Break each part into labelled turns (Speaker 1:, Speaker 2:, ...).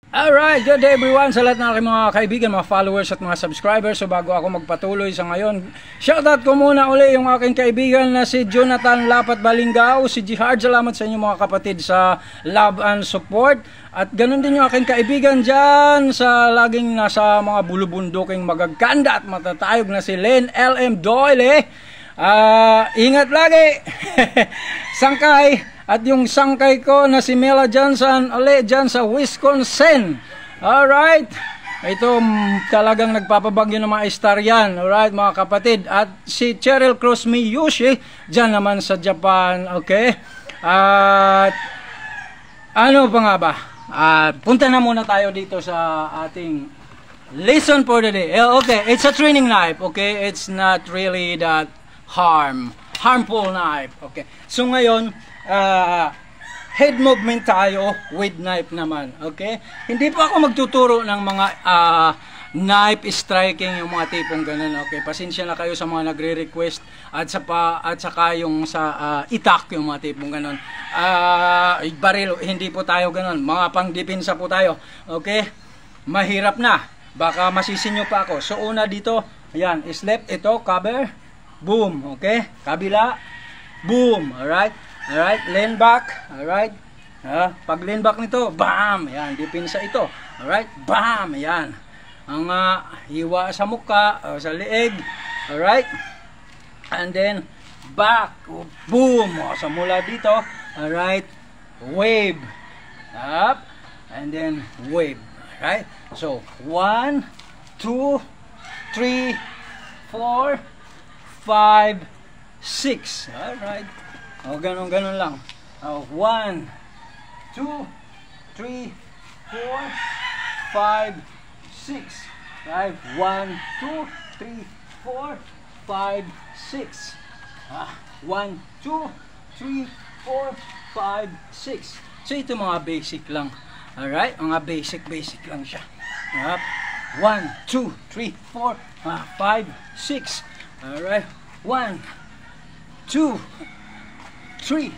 Speaker 1: Alright, good day everyone sa lahat ng aking mga kaibigan, mga followers at mga subscribers. So bago ako magpatuloy sa ngayon, shoutout ko muna uli yung aking kaibigan na si Jonathan Lapat Balingao, si Jihad. Salamat sa inyo mga kapatid sa love and support. At ganun din yung aking kaibigan dyan sa laging nasa mga bulubunduking magaganda at matatayog na si Len LM Doyle. Ingat lagi. Sangkay. At yung sangkay ko na si Mela Johnson ulit dyan sa Wisconsin. Alright. Ito talagang nagpapabagyo ng mga star yan. Alright mga kapatid. At si Cheryl Cruz Miyushi dyan naman sa Japan. Okay. At ano pa nga ba? Punta na muna tayo dito sa ating lesson for the day. Okay. It's a training knife. Okay. It's not really that harmful knife. Okay. So ngayon, head movement tayo with knife naman. Okay? Hindi pa ako magtuturo ng mga knife striking, yung mga tipong ganun. Okay? Pasensya na kayo sa mga nagre-request at saka yung sa itak, yung mga tipong ganun. Baril, hindi po tayo ganun. Mga pang-depensa po tayo. Okay? Mahirap na. Baka masisinyo pa ako. So una dito, ayan, slap ito, cover, boom. Okay? Kabila, boom. Alright? Alright, lean back. Alright. Pag lean back nito, bam! Ayan, depensa ito. Alright, bam! Ayan. Ang hiwa sa mukha, sa leeg. Alright. And then, back. Boom! So, mula dito. Alright. Wave. Up. And then, wave. Alright. So, 1, 2, 3, 4, 5, 6. Alright. Ganon lang. 1, 2, 3, 4, 5, 6. Right? 1, 2, 3, 4, 5, 6. 1, 2, 3, 4, 5, 6. So ito mga basic lang. Alright? Mga basic lang siya. 1, 2, 3, 4, 5, 6. Alright? 1, 2, 3,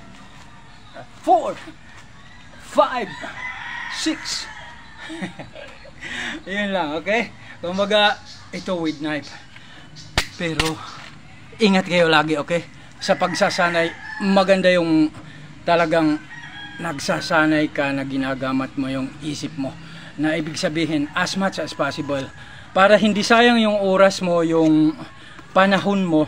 Speaker 1: 4, 5, 6. Yun lang, okay? Kumbaga, ito with knife. Pero, ingat kayo lagi, okay? Sa pagsasanay, maganda yung talagang nagsasanay ka na ginagamit mo yung isip mo. Na ibig sabihin, as much as possible. Para hindi sayang yung oras mo, yung panahon mo,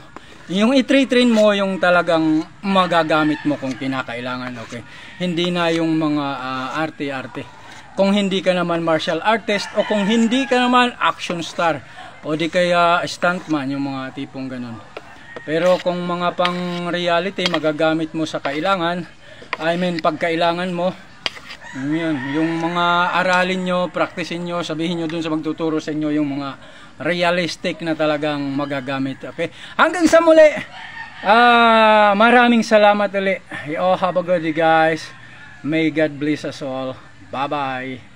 Speaker 1: yung i-train mo yung talagang magagamit mo kung kinakailangan, okay? Hindi na yung mga arte-arte. Kung hindi ka naman martial artist o kung hindi ka naman action star o di kaya stuntman, yung mga tipong ganun. Pero kung mga pang reality, magagamit mo sa kailangan, pag kailangan mo, yun, yung mga aralin nyo, practicein nyo, sabihin nyo dun sa magtuturo sa inyo yung mga realistic na talagang magagamit. Okay? Hanggang sa muli. Maraming salamat ulit. You all have a good day, guys. May God bless us all. Bye-bye.